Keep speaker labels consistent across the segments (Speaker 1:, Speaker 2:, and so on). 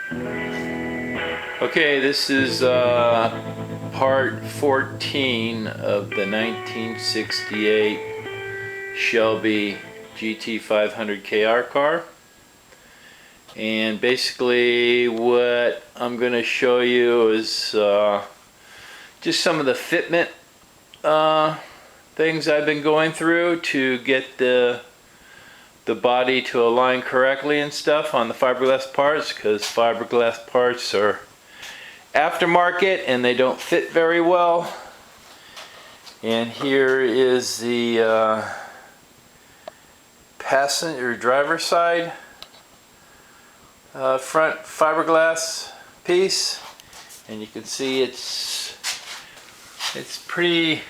Speaker 1: Okay, this is part 14 of the 1968 Shelby GT500 KR car. And basically what I'm going to show you is just some of the fitment things I've been going through to get the body to align correctly and stuff on the fiberglass parts, because fiberglass parts are aftermarket and they don't fit very well. And here is the passenger driver side front fiberglass piece, and you can see it's pretty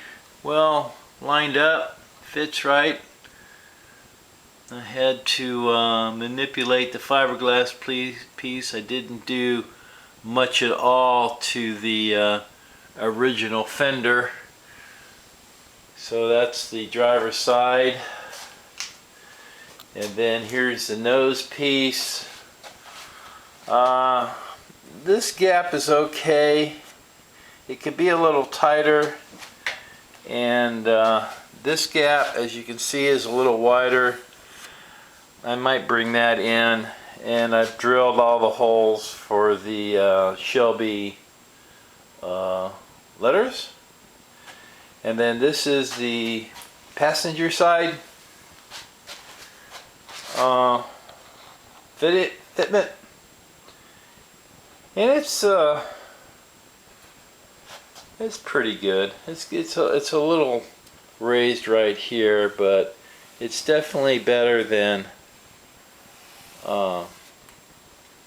Speaker 1: well lined up, fits right. I had to manipulate the fiberglass piece. I didn't do much at all to the original fender. So that's the driver's side, and then here's the nose piece. This gap is okay. It could be a little tighter, and this gap, as you can see, is a little wider. I might bring that in, and I've drilled all the holes for the Shelby letters. And then this is the passenger side fitment, and it's pretty good. It's a little raised right here, but it's definitely better than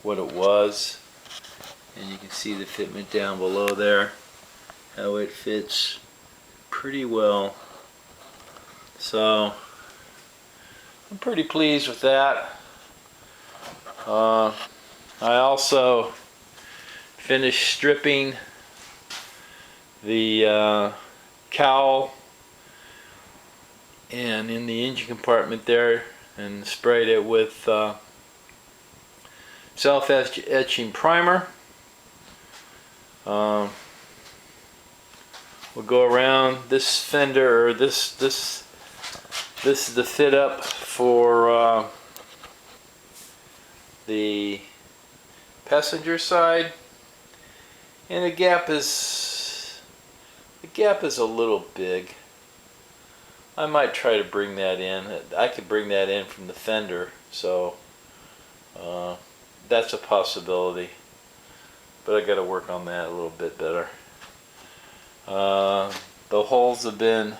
Speaker 1: what it was. And you can see the fitment down below there, how it fits pretty well. So I'm pretty pleased with that. I also finished stripping the cowl and in the engine compartment there, and sprayed it with self-etching primer. We'll go around this fender, or this is the fit up for the passenger side, and the gap is a little big. I might try to bring that in. I could bring that in from the fender, so that's a possibility, but I got to work on that a little bit better. The holes have been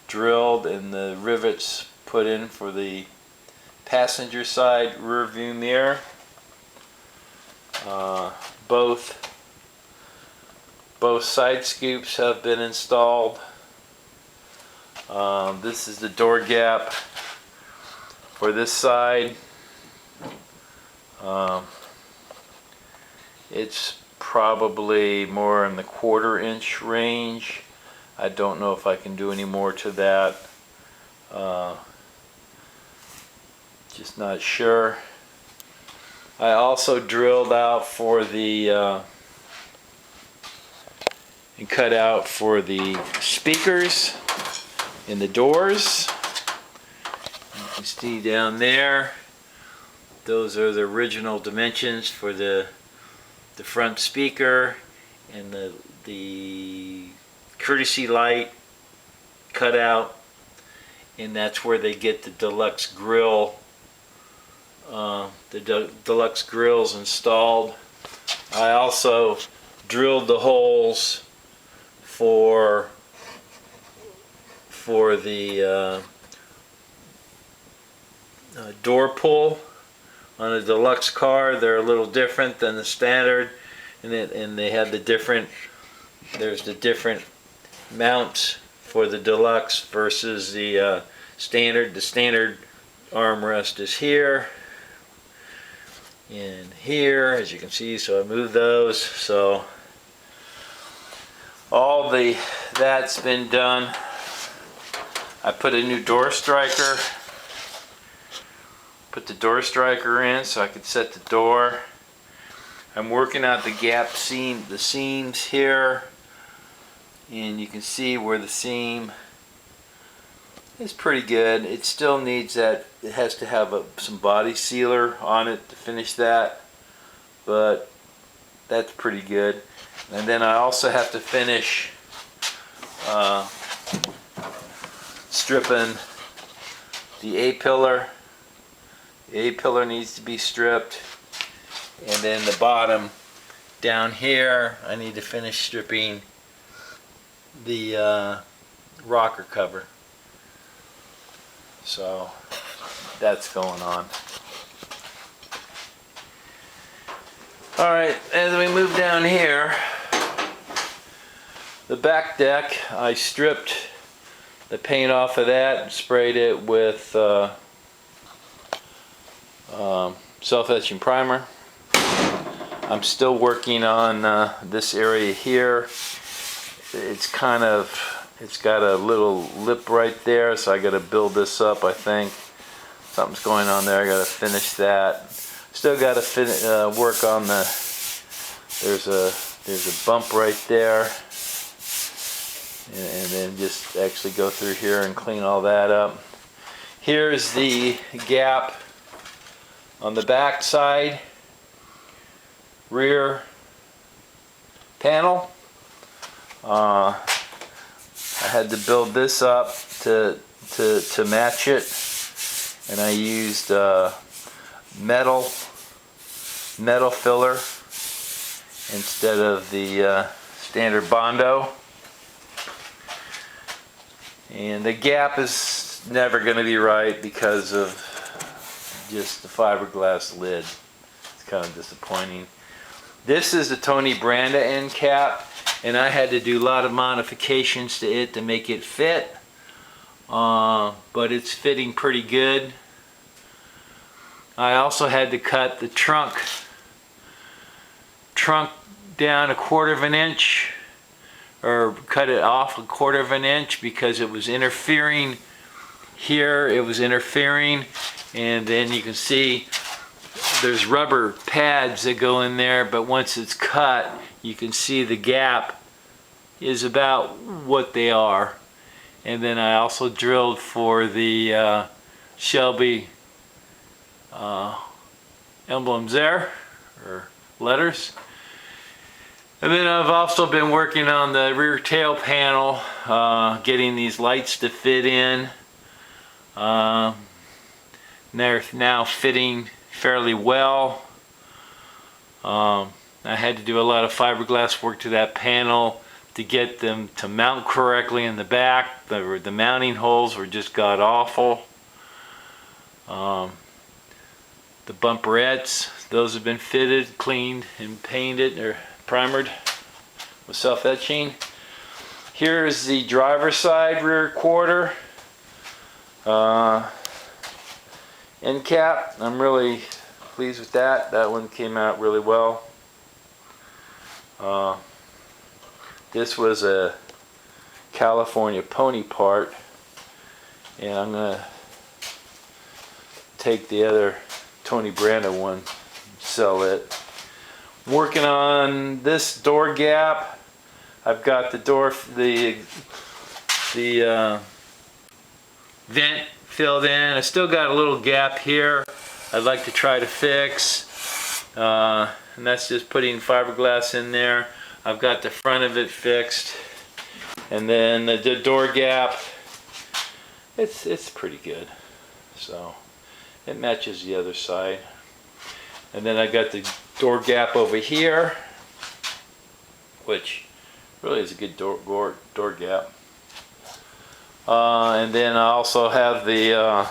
Speaker 1: drilled and the rivets put in for the passenger side rear view mirror. Both side scoops have been installed. This is the door gap for this side. It's probably more in the 1/4 inch range. I don't know if I can do any more to that. Just not sure. I also drilled out for the and cut out for the speakers in the doors. You can see down there, those are the original dimensions for the front speaker, and the courtesy light cut out, and that's where they get the deluxe grill, deluxe grills installed. I also drilled the holes for the door pull on a deluxe car. They're a little different than the standard, and they have the different, there's the different mounts for the deluxe versus the standard. The standard armrest is here and here, as you can see, so I moved those. So all that's been done. I put a new door striker, put the door striker in so I could set the door. I'm working out the gap seam, the seams here, and you can see where the seam is pretty good. It still needs that, it has to have some body sealer on it to finish that, but that's pretty good. And then I also have to finish stripping the A-pillar. The A-pillar needs to be stripped, and then the bottom down here I need to finish stripping the rocker cover. So that's going on. Alright, as we move down here, the back deck, I stripped the paint off of that and sprayed it with self-etching primer. I'm still working on this area here. It's got a little lip right there, so I got to build this up. I think something's going on there. I got to finish that. Still got to work on the. There's a bump right there, and then just actually go through here and clean all that up. Here's the gap on the back side, rear panel. I had to build this up to match it, and I used metal filler instead of the standard Bondo. And the gap is never going to be right because of just the fiberglass lid. It's kind of disappointing. This is the Tony Branda end cap, and I had to do a lot of modifications to it to make it fit, but it's fitting pretty good. I also had to cut the trunk down 1/4 of an inch, or cut it off 1/4 of an inch, because it was interfering here. It was interfering, and then you can see there's rubber pads that go in there, but once it's cut, you can see the gap is about what they are. And then I also drilled for the Shelby emblems there, or letters. And then I've also been working on the rear tail panel, getting these lights to fit in. They're now fitting fairly well. I had to do a lot of fiberglass work to that panel to get them to mount correctly in the back. The mounting holes were just god awful. The bumperettes, those have been fitted, cleaned, and painted, or primered with self-etching. Here's the driver's side rear quarter end cap. I'm really pleased with that. That one came out really well. This was a California pony part, and I'm gonna take the other Tony Branda one, sell it. Working on this door gap. I've got the door, the vent filled in. I still got a little gap here I'd like to try to fix, and that's just putting fiberglass in there. I've got the front of it fixed, and then the door gap, it's pretty good, so it matches the other side. And then I got the door gap over here, which really is a good door gap. And then I also have the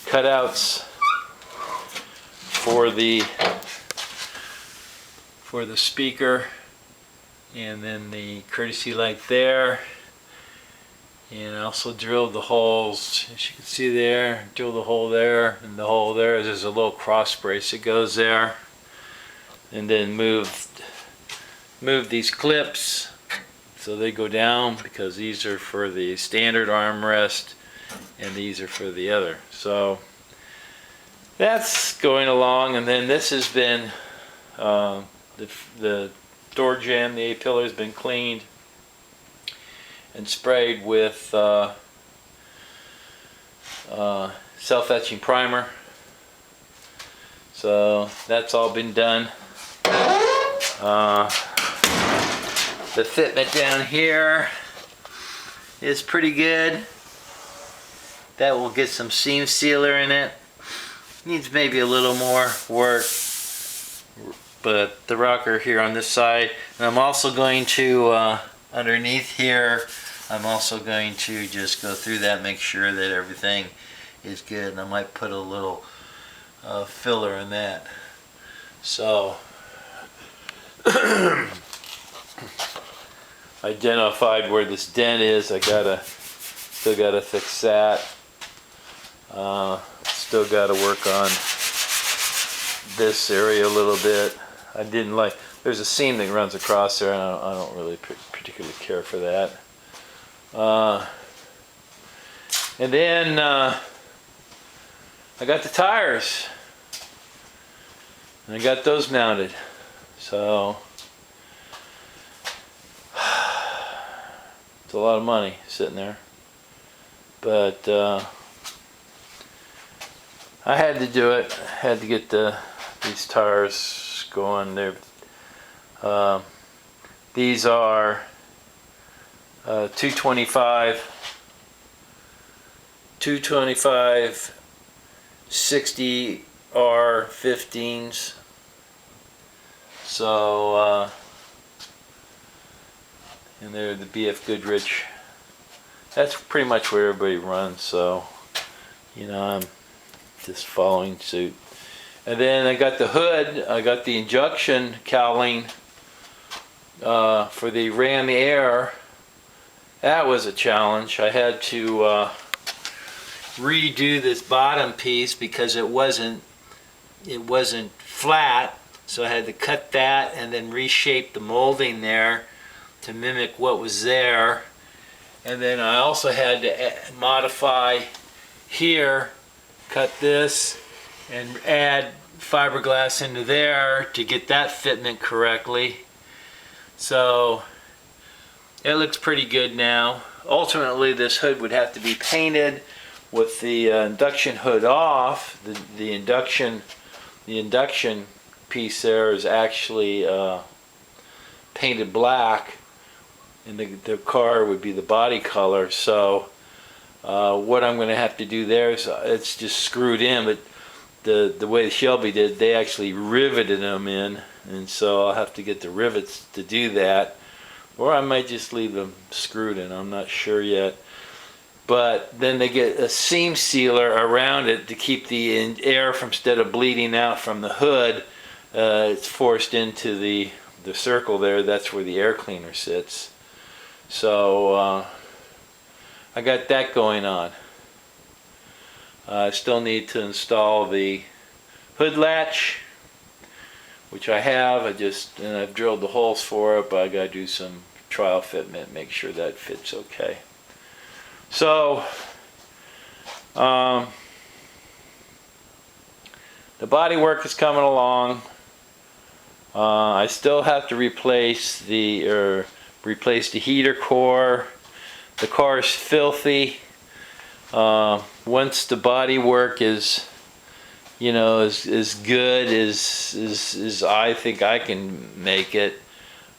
Speaker 1: cutouts for the speaker, and then the courtesy light there. And I also drilled the holes, as you can see there, drilled the hole there, and the hole there. There's a little cross brace that goes there. And then moved these clips so they go down, because these are for the standard armrest and these are for the other. So that's going along. And then this has been the door jamb, the A-pillar has been cleaned and sprayed with self-etching primer. So that's all been done. The fitment down here is pretty good. That will get some seam sealer in it. Needs maybe a little more work, but the rocker here on this side, and I'm also going to underneath here, I'm also going to just go through that, make sure that everything is good, and I might put a little filler in that. So identified where this dent is. I still gotta fix that. Still gotta work on this area a little bit. I didn't like, there's a seam that runs across there, and I don't really particularly care for that. And then I got the tires, and I got those mounted. So it's a lot of money sitting there, but I had to do it. I had to get these tires going. These are 225 60R15s. So and they're the BF Goodrich. That's pretty much where everybody runs, so you know, I'm just following suit. And then I got the hood, I got the injection cowling for the Ram Air. That was a challenge. I had to redo this bottom piece because it wasn't flat, so I had to cut that and then reshape the molding there to mimic what was there. And then I also had to modify here, cut this and add fiberglass into there to get that fitment correctly. So it looks pretty good now. Ultimately this hood would have to be painted with the induction hood off. The induction piece there is actually painted black, and the car would be the body color. So what I'm going to have to do there is it's just screwed in, but the way Shelby did, they actually riveted them in, and so I'll have to get the rivets to do that, or I might just leave them screwed in. I'm not sure yet. But then they get a seam sealer around it to keep the air from, instead of bleeding out from the hood, it's forced into the circle there. That's where the air cleaner sits. So I got that going on. I still need to install the hood latch, which I have. And I've drilled the holes for it, but I got to do some trial fitment, make sure that fits okay. So the body work is coming along. I still have to replace the heater core. The car is filthy. Once the body work is, you know, as good as I think I can make it,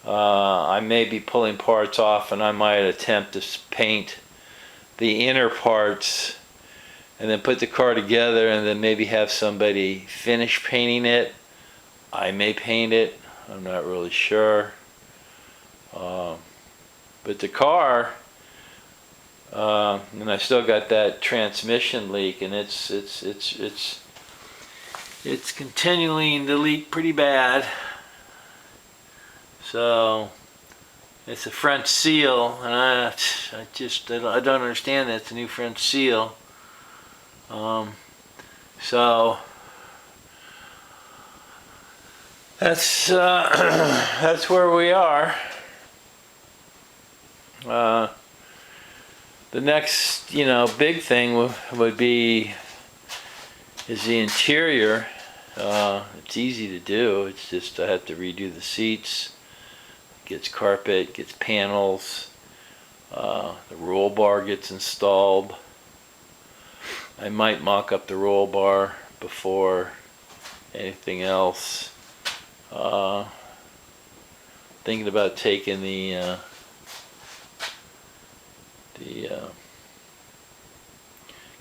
Speaker 1: I may be pulling parts off, and I might attempt to paint the inner parts and then put the car together, and then maybe have somebody finish painting it. I may paint it, I'm not really sure. But the car, and I still got that transmission leak, and it's continuing to leak pretty bad. So it's a front seal, and I don't understand that. It's a new front seal. So that's where we are. The next, big thing would be is the interior. It's easy to do. It's just I have to redo the seats. Gets carpet, gets panels. The roll bar gets installed. I might mock up the roll bar before anything else. Thinking about taking the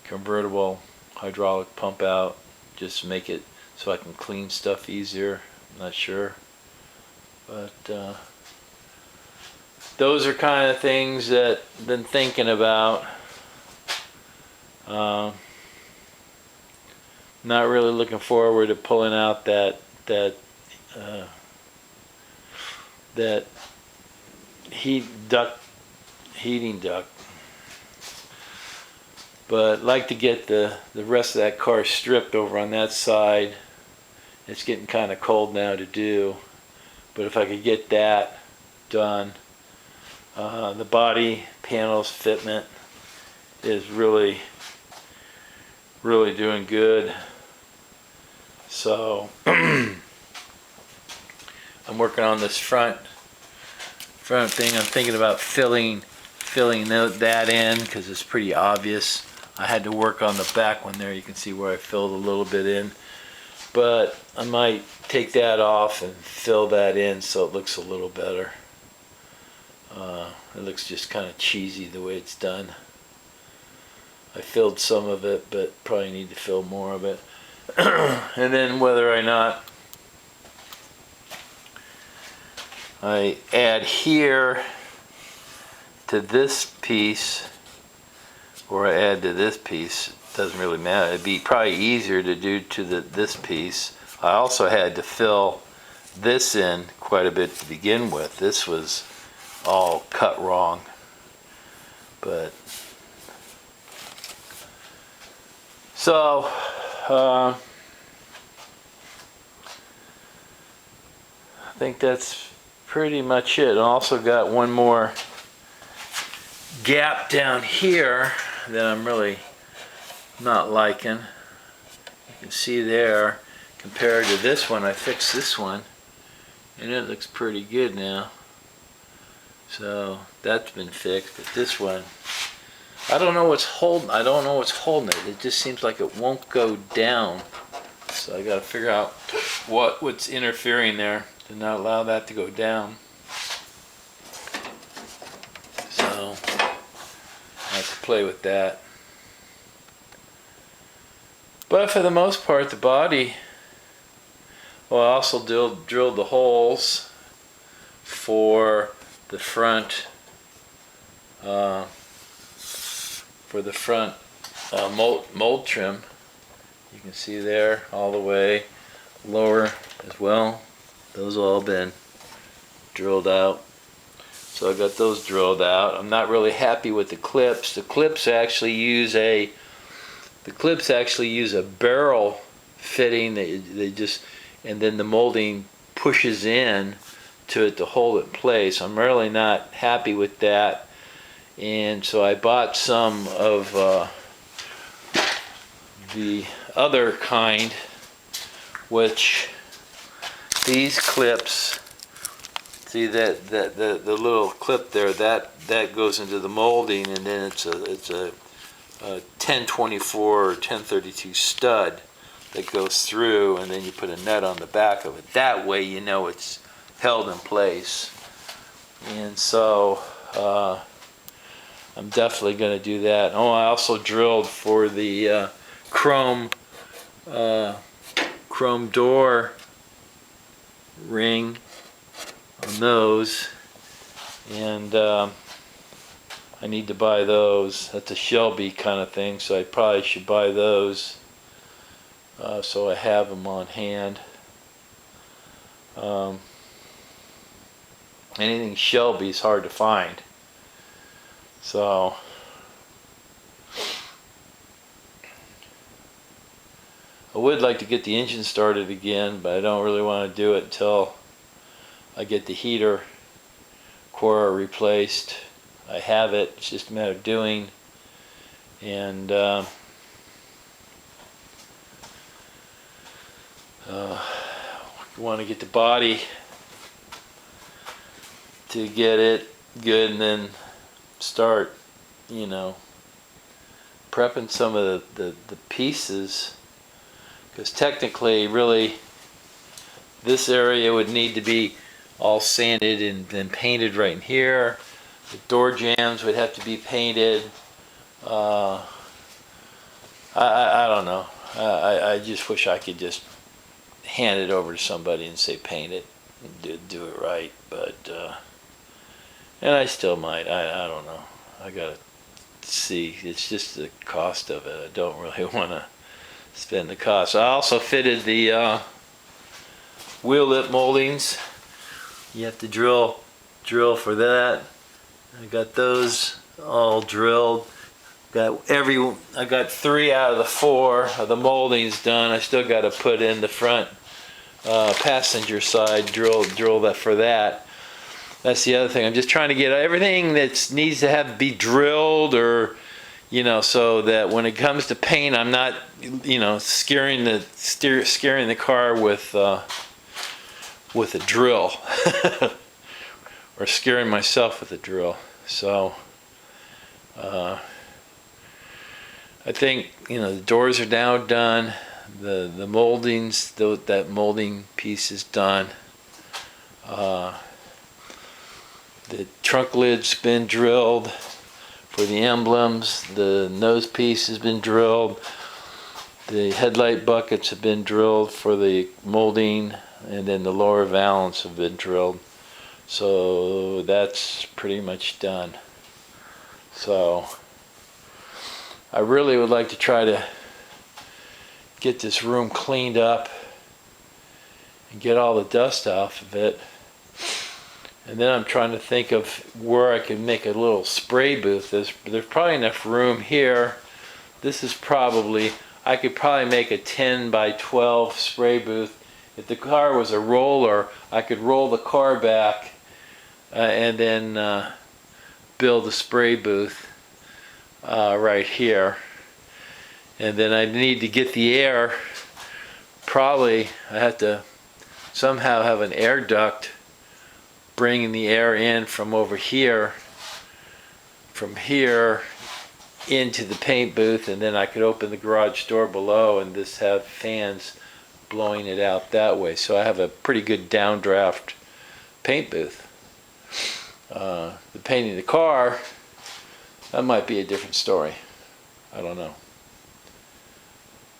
Speaker 1: convertible hydraulic pump out, just to make it so I can clean stuff easier. I'm not sure, but those are kind of things that I've been thinking about. Not really looking forward to pulling out that heating duct, but I'd like to get the rest of that car stripped over on that side. It's getting kind of cold now to do, but if I could get that done, the body panels fitment is really doing good. So I'm working on this front thing. I'm thinking about filling that in because it's pretty obvious. I had to work on the back one there. You can see where I filled a little bit in, but I might take that off and fill that in so it looks a little better. It looks just kind of cheesy the way it's done. I filled some of it, but probably need to fill more of it. And then whether or not I add here to this piece or I add to this piece, doesn't really matter. It'd be probably easier to do to this piece. I also had to fill this in quite a bit to begin with. This was all cut wrong, but so I think that's pretty much it. I also got one more gap down here that I'm really not liking. You can see there, compared to this one, I fixed this one and it looks pretty good now. So that's been fixed, but this one, I don't know what's holding it. It just seems like it won't go down. So I got to figure out what's interfering there to not allow that to go down. So I have to play with that. But for the most part, the body, well, I also drilled the holes for the front mold trim. You can see there all the way lower as well. Those have all been drilled out. So I got those drilled out. I'm not really happy with the clips. The clips actually use a barrel fitting. They just, and then the molding pushes in to it to hold it in place. I'm really not happy with that, and so I bought some of the other kind, which these clips, see that the little clip there, that goes into the molding, and then it's a 1024 or 1032 stud that goes through, and then you put a nut on the back of it. That way you know it's held in place. And so I'm definitely going to do that. Oh, I also drilled for the chrome door ring on those, and I need to buy those. That's a Shelby kind of thing, so I probably should buy those so I have them on hand. Anything Shelby is hard to find, so I would like to get the engine started again, but I don't really want to do it until I get the heater core replaced. I have it, it's just a matter of doing, and You want to get the body to get it good, and then start, you know, prepping some of the pieces, because technically, really, this area would need to be all sanded and then painted right in here. The door jambs would have to be painted. I don't know. I just wish I could just hand it over to somebody and say paint it and do it right, but and I still might. I don't know. I gotta see. It's just the cost of it. I don't really want to spend the cost. I also fitted the wheel lip moldings. You have to drill for that. I got those all drilled. I got 3 out of the 4 of the moldings done. I still got to put in the front passenger side, drill that for that. That's the other thing. I'm just trying to get everything that needs to be drilled, or, you know, so that when it comes to paint, I'm not, you know, scaring the car with a drill, or scaring myself with a drill. So I think, you know, the doors are now done. The moldings, that molding piece is done. The trunk lid's been drilled for the emblems. The nose piece has been drilled. The headlight buckets have been drilled for the molding, and then the lower valance have been drilled. So that's pretty much done. So I really would like to try to get this room cleaned up and get all the dust off of it. And then I'm trying to think of where I can make a little spray booth. There's probably enough room here. This is probably, I could probably make a 10 by 12 spray booth. If the car was a roller, I could roll the car back and then build a spray booth right here. And then I need to get the air. Probably I have to somehow have an air duct bringing the air in from over here, from here into the paint booth, and then I could open the garage door below and just have fans blowing it out that way. So I have a pretty good downdraft paint booth. The painting the car, that might be a different story. I don't know.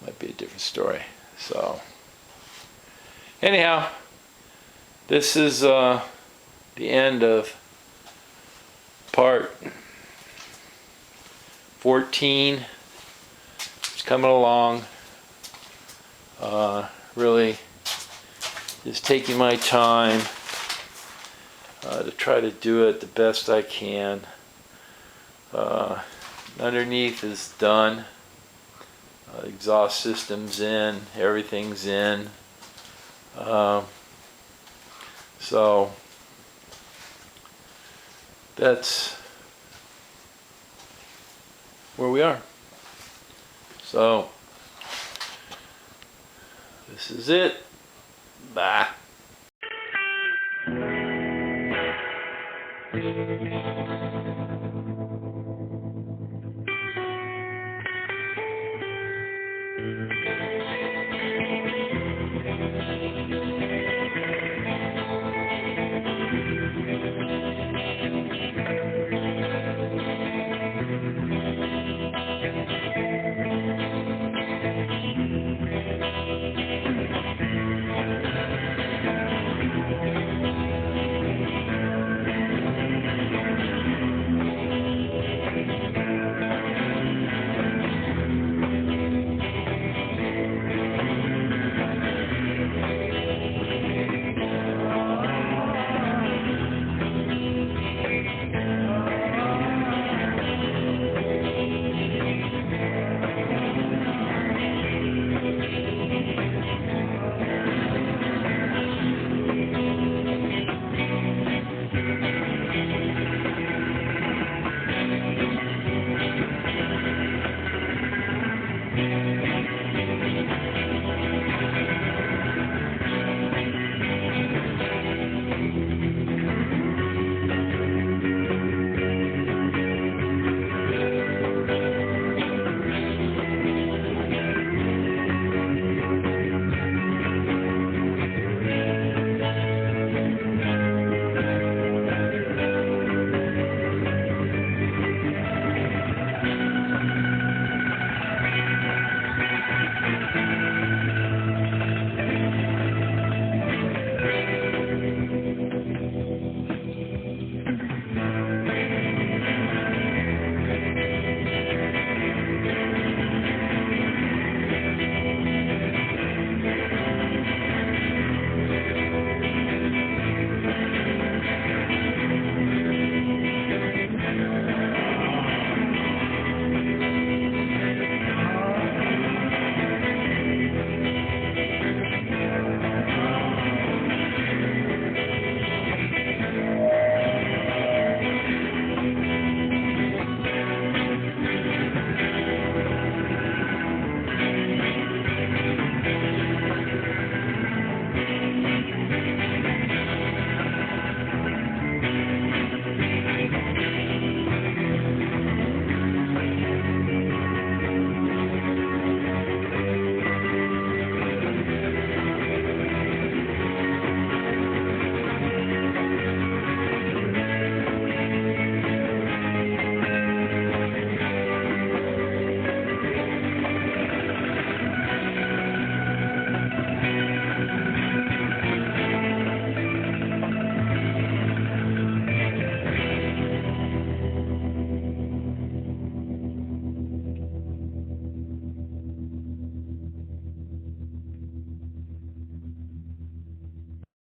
Speaker 1: Might be a different story. So anyhow, this is the end of part 14. It's coming along. Really just taking my time to try to do it the best I can. Underneath is done. Exhaust system's in, everything's in. So that's where we are. So this is it. Bye.